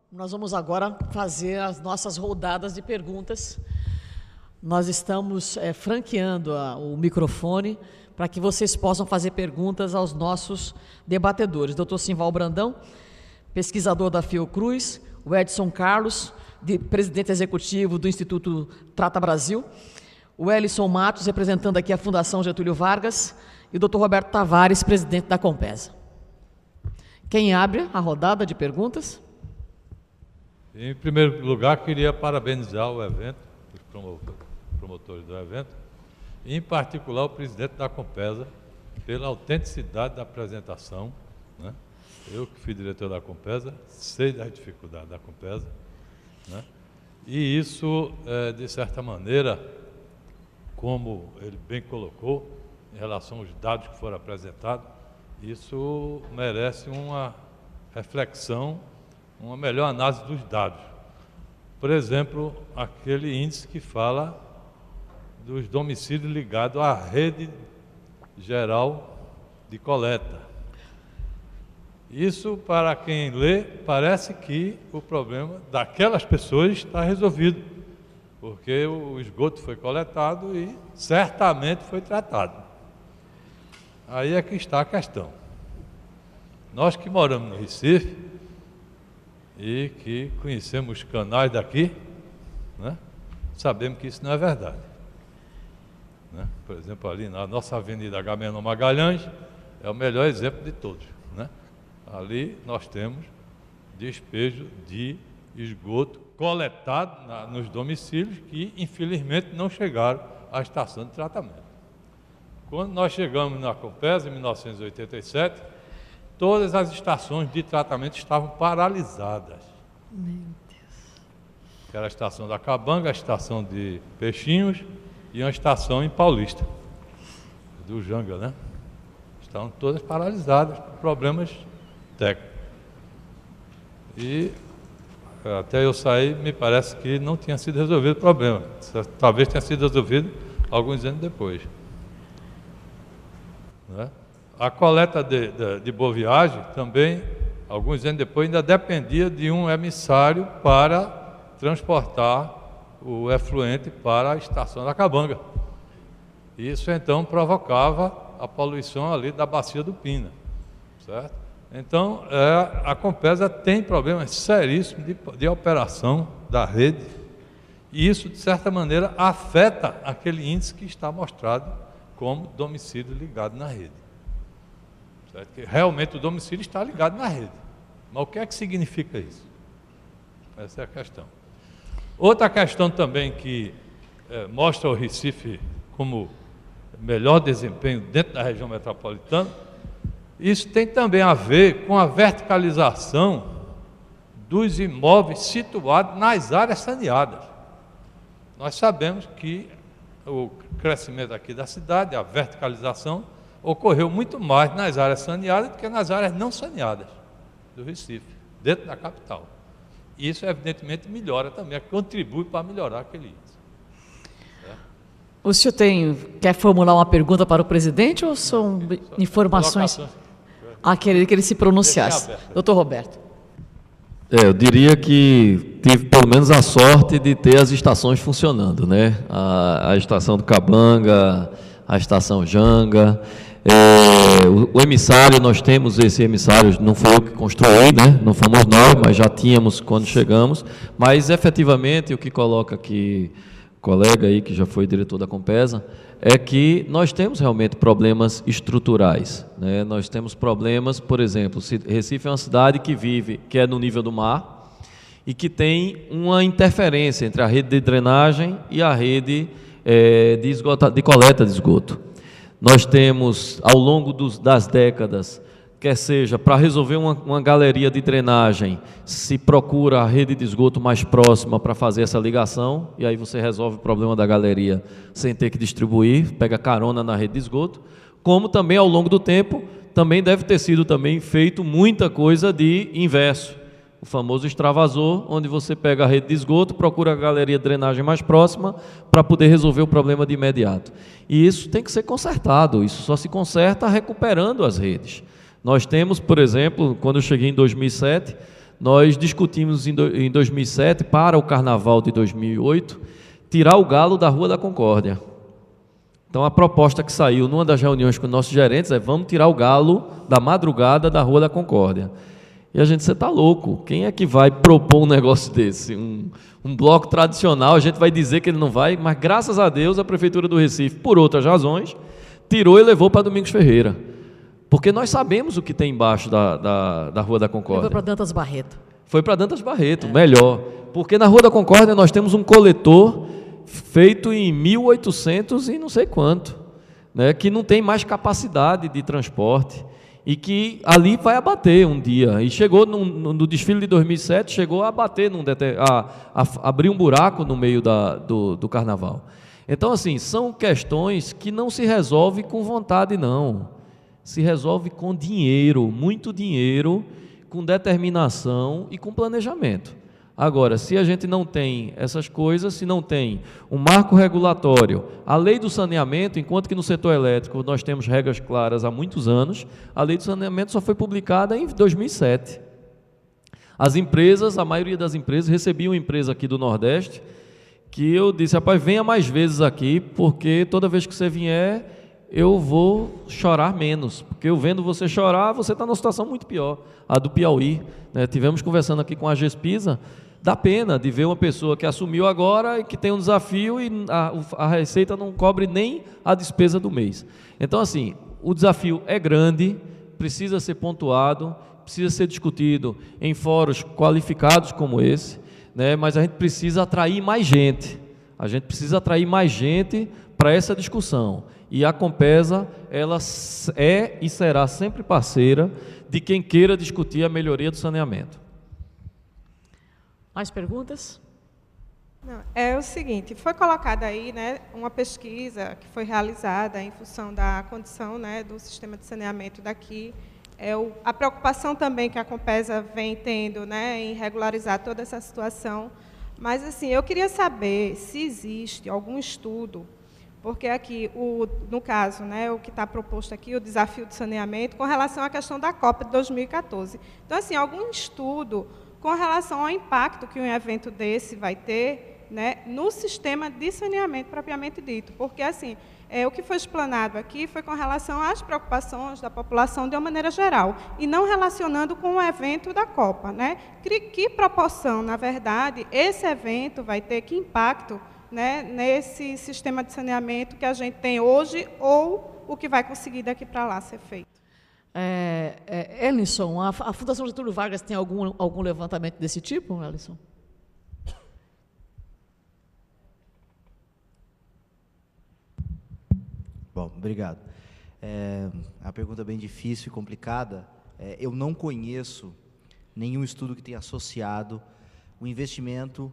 Nós vamos agora fazer as nossas rodadas de perguntas. Nós estamos franqueando o microfone para que vocês possam fazer perguntas aos nossos debatedores. Dr. Simval Brandão, pesquisador da Fiocruz, o Edson Carlos, presidente executivo do Instituto Trata Brasil, o Elison Matos, representando aqui a Fundação Getúlio Vargas, e o Dr. Roberto Tavares, presidente da Compesa. Quem abre a rodada de perguntas? Em primeiro lugar, queria parabenizar o evento, os promotores do evento, e em particular o presidente da Compesa, pela autenticidade da apresentação, né? Eu que fui diretor da Compesa, sei das dificuldades da Compesa, né? E isso, de certa maneira, como ele bem colocou, em relação aos dados que foram apresentados, isso merece uma reflexão, uma melhor análise dos dados. Por exemplo, aquele índice que fala dos domicílios ligados à rede geral de coleta. Isso, para quem lê, parece que o problema daquelas pessoas está resolvido, porque o esgoto foi coletado e certamente foi tratado. Aí é que está a questão. Nós que moramos no Recife e que conhecemos os canais daqui, né, sabemos que isso não é verdade. Né? Por exemplo, ali na nossa Avenida Agamenon Magalhães, é o melhor exemplo de todos. Né? Ali nós temos despejo de esgoto coletado nos domicílios que, infelizmente, não chegaram à estação de tratamento. Quando nós chegamos na Compesa, em 1987, todas as estações de tratamento estavam paralisadas. Meu Deus. Que era a estação da Cabanga, a estação de Peixinhos e uma estação em Paulista, do Janga, né? Estavam todas paralisadas por problemas técnicos. E até eu sair, me parece que não tinha sido resolvido o problema. Talvez tenha sido resolvido alguns anos depois. Né? A coleta de Boa Viagem também, alguns anos depois, ainda dependia de um emissário para transportar o efluente para a estação da Cabanga. Isso então provocava a poluição ali da bacia do Pina, certo? Então, a Compesa tem problemas seríssimos de operação da rede, e isso, de certa maneira, afeta aquele índice que está mostrado como domicílio ligado na rede. Certo? Que realmente o domicílio está ligado na rede. Mas o que é que significa isso? Essa é a questão. Outra questão também que mostra o Recife como melhor desempenho dentro da região metropolitana, isso tem também a ver com a verticalização dos imóveis situados nas áreas saneadas. Nós sabemos que o crescimento aqui da cidade, a verticalização, ocorreu muito mais nas áreas saneadas do que nas áreas não saneadas do Recife, dentro da capital. E isso, evidentemente, melhora também, contribui para melhorar aquele índice. O senhor quer formular uma pergunta para o presidente ou são informações? Queria que ele se pronunciasse. Doutor Roberto. Eu diria que tive pelo menos a sorte de ter as estações funcionando, né? A estação do Cabanga, a estação Janga, o emissário, nós temos esse emissário, não foi eu que construí, né? Não fomos nós, mas já tínhamos quando chegamos, mas efetivamente o que coloca aqui o colega aí, que já foi diretor da Compesa, é que nós temos realmente problemas estruturais, né? Nós temos problemas, por exemplo, Recife é uma cidade que é no nível do mar e que tem uma interferência entre a rede de drenagem e a rede de coleta de esgoto. Nós temos, ao longo das décadas, quer seja para resolver uma galeria de drenagem, se procura a rede de esgoto mais próxima para fazer essa ligação, e aí você resolve o problema da galeria sem ter que distribuir, pega carona na rede de esgoto, como também ao longo do tempo, também deve ter sido também feito muita coisa de inverso, o famoso extravasor, onde você pega a rede de esgoto, procura a galeria de drenagem mais próxima para poder resolver o problema de imediato. E isso tem que ser consertado, isso só se conserta recuperando as redes. Nós temos, por exemplo, quando eu cheguei em 2007, nós discutimos em 2007, para o Carnaval de 2008, tirar o Galo da Rua da Concórdia. Então, a proposta que saiu numa das reuniões com nossos gerentes é: vamos tirar o Galo da madrugada da Rua da Concórdia. E a gente, você está louco, quem é que vai propor um negócio desse? Um bloco tradicional, a gente vai dizer que ele não vai, mas graças a Deus a Prefeitura do Recife, por outras razões, tirou e levou para Domingos Ferreira. Porque nós sabemos o que tem embaixo da Rua da Concórdia. Foi para Dantas Barreto. Foi para Dantas Barreto, melhor. Porque na Rua da Concórdia nós temos um coletor feito em 1800 e não sei quanto, né, que não tem mais capacidade de transporte e que ali vai abater um dia. E chegou no desfile de 2007, chegou a abater, a abrir um buraco no meio do carnaval. Então, assim, são questões que não se resolvem com vontade, não. Se resolve com dinheiro, muito dinheiro, com determinação e com planejamento. Agora, se a gente não tem essas coisas, se não tem um marco regulatório, a lei do saneamento, enquanto que no setor elétrico nós temos regras claras há muitos anos, a lei do saneamento só foi publicada em 2007. As empresas, a maioria das empresas, recebi uma empresa aqui do Nordeste, que eu disse: rapaz, venha mais vezes aqui, porque toda vez que você vier, eu vou chorar menos, porque eu vendo você chorar, você está numa situação muito pior, a do Piauí, né? Tivemos conversando aqui com a Gespisa, dá pena de ver uma pessoa que assumiu agora e que tem um desafio e a receita não cobre nem a despesa do mês. Então, assim, o desafio é grande, precisa ser pontuado, precisa ser discutido em fóruns qualificados como esse, né? Mas a gente precisa atrair mais gente, para essa discussão. E a Compesa, ela é e será sempre parceira de quem queira discutir a melhoria do saneamento. Mais perguntas? Não, é o seguinte, foi colocada aí, né, uma pesquisa que foi realizada em função da condição, né, do sistema de saneamento daqui. A preocupação também que a Compesa vem tendo, né, em regularizar toda essa situação. Mas, assim, eu queria saber se existe algum estudo, porque aqui, no caso, né, o que está proposto aqui, o desafio do saneamento, com relação à questão da Copa de 2014. Então, assim, algum estudo com relação ao impacto que um evento desse vai ter, né, no sistema de saneamento propriamente dito. Porque, assim, o que foi explanado aqui foi com relação às preocupações da população de uma maneira geral, e não relacionando com o evento da Copa, né? Que proporção, na verdade, esse evento vai ter, que impacto, né, nesse sistema de saneamento que a gente tem hoje, ou o que vai conseguir daqui para lá ser feito? Ellison, a Fundação Getúlio Vargas tem algum levantamento desse tipo, Ellison? Bom, obrigado. A pergunta é bem difícil e complicada. Eu não conheço nenhum estudo que tenha associado o investimento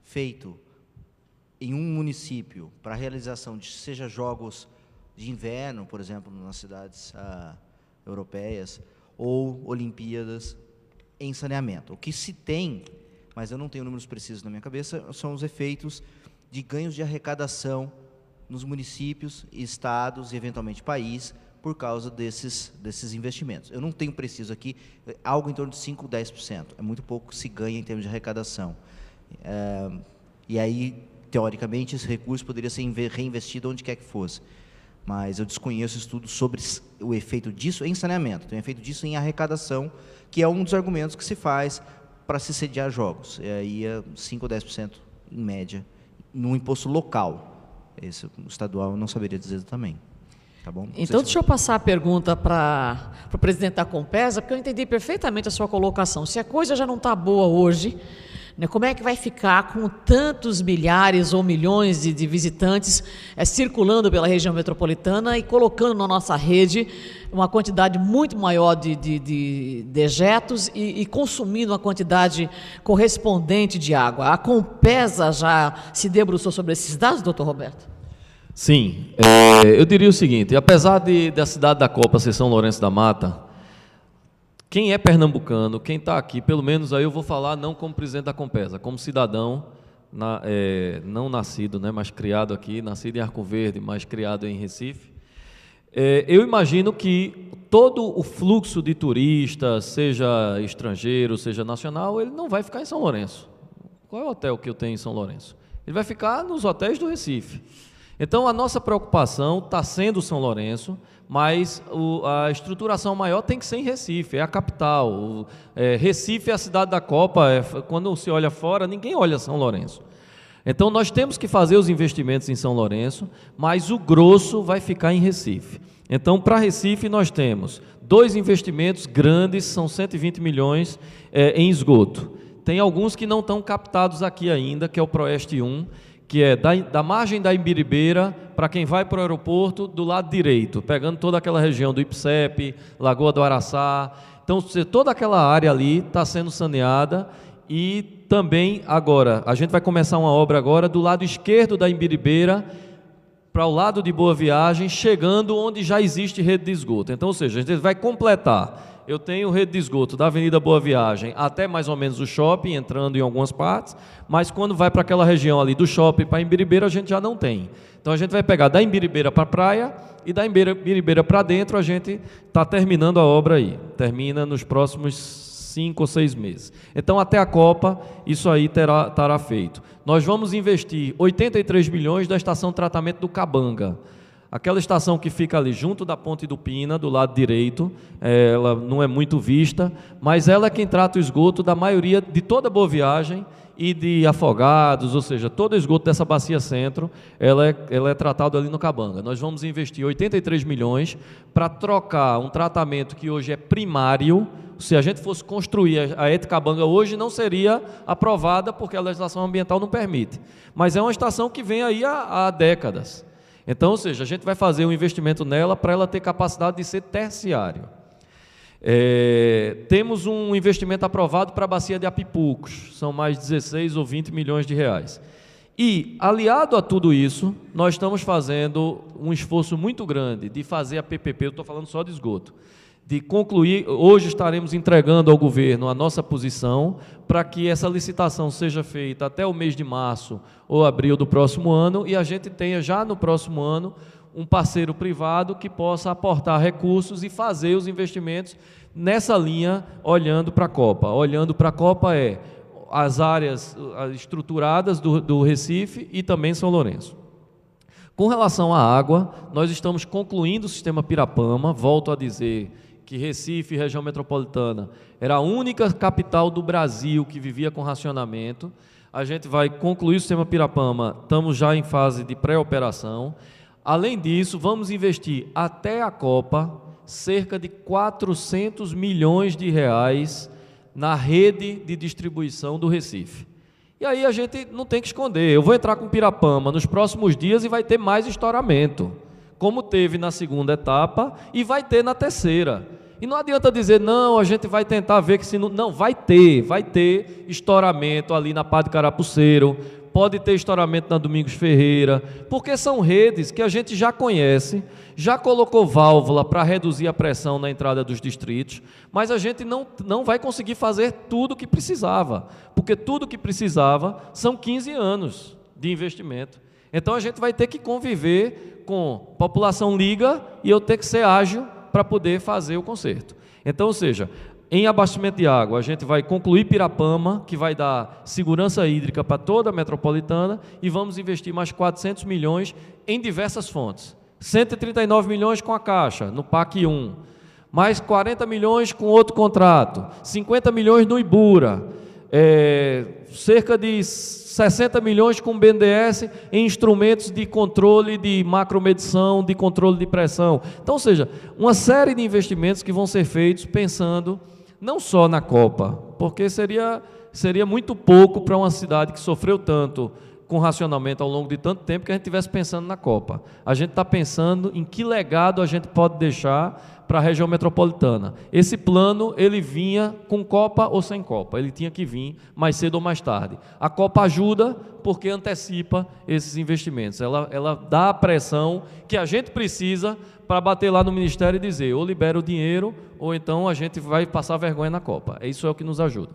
feito em um município para a realização de, seja jogos de inverno, por exemplo, nas cidades europeias, ou Olimpíadas, em saneamento. O que se tem, mas eu não tenho números precisos na minha cabeça, são os efeitos de ganhos de arrecadação nos municípios, estados e, eventualmente, país, por causa desses investimentos. Eu não tenho preciso aqui, algo em torno de 5%, 10%. É muito pouco que se ganha em termos de arrecadação. E aí, teoricamente, esse recurso poderia ser reinvestido onde quer que fosse. Mas eu desconheço estudos sobre o efeito disso em saneamento, tem o efeito disso em arrecadação, que é um dos argumentos que se faz para se sediar jogos. E aí é 5% ou 10% em média, no imposto local. Esse estadual eu não saberia dizer também. Tá bom? Então, deixa eu passar a pergunta para o presidente da Compesa, porque eu entendi perfeitamente a sua colocação. Se a coisa já não está boa hoje, né, como é que vai ficar com tantos milhares ou milhões de visitantes circulando pela região metropolitana e colocando na nossa rede uma quantidade muito maior de dejetos e consumindo uma quantidade correspondente de água? A Compesa já se debruçou sobre esses dados, doutor Roberto? Sim, eu diria o seguinte: apesar da cidade da Copa ser São Lourenço da Mata, quem é pernambucano, quem está aqui, pelo menos aí eu vou falar não como presidente da Compesa, como cidadão, não nascido, né, mas criado aqui, nascido em Arco Verde, mas criado em Recife, Eu imagino que todo o fluxo de turistas, seja estrangeiro, seja nacional, ele não vai ficar em São Lourenço. Qual é o hotel que eu tenho em São Lourenço? Ele vai ficar nos hotéis do Recife. Então, a nossa preocupação está sendo São Lourenço, mas a estruturação maior tem que ser em Recife, é a capital. Recife é a cidade da Copa, quando se olha fora, ninguém olha São Lourenço. Então, nós temos que fazer os investimentos em São Lourenço, mas o grosso vai ficar em Recife. Então, para Recife, nós temos 2 investimentos grandes, são 120 milhões em esgoto. Tem alguns que não estão captados aqui ainda, que é o Proeste 1, que é da margem da Imbiribeira, para quem vai para o aeroporto, do lado direito, pegando toda aquela região do Ipsep, Lagoa do Araçá. Então, toda aquela área ali está sendo saneada. E também, agora, a gente vai começar uma obra agora do lado esquerdo da Imbiribeira, para o lado de Boa Viagem, chegando onde já existe rede de esgoto. Então, ou seja, a gente vai completar. Eu tenho rede de esgoto da Avenida Boa Viagem até mais ou menos o shopping, entrando em algumas partes, mas quando vai para aquela região ali do shopping para Imbiribeira, a gente já não tem. Então, a gente vai pegar da Imbiribeira para a praia e da Imbiribeira para dentro, a gente está terminando a obra aí. Termina nos próximos 5 ou 6 meses. Então, até a Copa, isso aí estará feito. Nós vamos investir 83 milhões da estação de tratamento do Cabanga. Aquela estação que fica ali junto da Ponte do Pina, do lado direito, ela não é muito vista, mas ela é quem trata o esgoto da maioria, de toda Boa Viagem e de Afogados, ou seja, todo o esgoto dessa bacia centro, ela é tratado ali no Cabanga. Nós vamos investir 83 milhões para trocar um tratamento que hoje é primário. Se a gente fosse construir a Eticabanga hoje, não seria aprovada, porque a legislação ambiental não permite. Mas é uma estação que vem aí há décadas. Então, ou seja, a gente vai fazer um investimento nela para ela ter capacidade de ser terciário. Temos um investimento aprovado para a bacia de Apipucos, são mais 16 ou 20 milhões de reais. E, aliado a tudo isso, nós estamos fazendo um esforço muito grande de fazer a PPP, eu estou falando só de esgoto, de concluir. Hoje estaremos entregando ao governo a nossa posição para que essa licitação seja feita até o mês de março ou abril do próximo ano e a gente tenha já no próximo ano um parceiro privado que possa aportar recursos e fazer os investimentos nessa linha, olhando para a Copa. Olhando para a Copa as áreas estruturadas do Recife e também São Lourenço. Com relação à água, nós estamos concluindo o sistema Pirapama. Volto a dizer que Recife, região metropolitana, era a única capital do Brasil que vivia com racionamento. A gente vai concluir o sistema Pirapama, estamos já em fase de pré-operação. Além disso, vamos investir até a Copa cerca de 400 milhões de reais na rede de distribuição do Recife. E aí a gente não tem que esconder. Eu vou entrar com Pirapama nos próximos dias e vai ter mais estouramento, como teve na segunda etapa e vai ter na terceira. E não adianta dizer, não, a gente vai tentar ver que se não... Não, vai ter estouramento ali na Padre Carapuceiro, pode ter estouramento na Domingos Ferreira, porque são redes que a gente já conhece, já colocou válvula para reduzir a pressão na entrada dos distritos, mas a gente não vai conseguir fazer tudo o que precisava, porque tudo o que precisava são 15 anos de investimento. Então a gente vai ter que conviver com população liga e eu ter que ser ágil para poder fazer o conserto. Então, ou seja, em abastecimento de água, a gente vai concluir Pirapama, que vai dar segurança hídrica para toda a metropolitana, e vamos investir mais 400 milhões em diversas fontes. 139 milhões com a Caixa, no PAC 1, mais 40 milhões com outro contrato, 50 milhões no Ibura, cerca de 60 milhões com o BNDES em instrumentos de controle de macromedição, de controle de pressão. Então, ou seja, uma série de investimentos que vão ser feitos pensando não só na Copa, porque seria muito pouco para uma cidade que sofreu tanto com racionamento ao longo de tanto tempo que a gente estivesse pensando na Copa. A gente está pensando em que legado a gente pode deixar para a região metropolitana. Esse plano, ele vinha com Copa ou sem Copa, ele tinha que vir mais cedo ou mais tarde. A Copa ajuda porque antecipa esses investimentos, ela dá a pressão que a gente precisa para bater lá no Ministério e dizer, ou libera o dinheiro, ou então a gente vai passar vergonha na Copa. Isso é o que nos ajuda.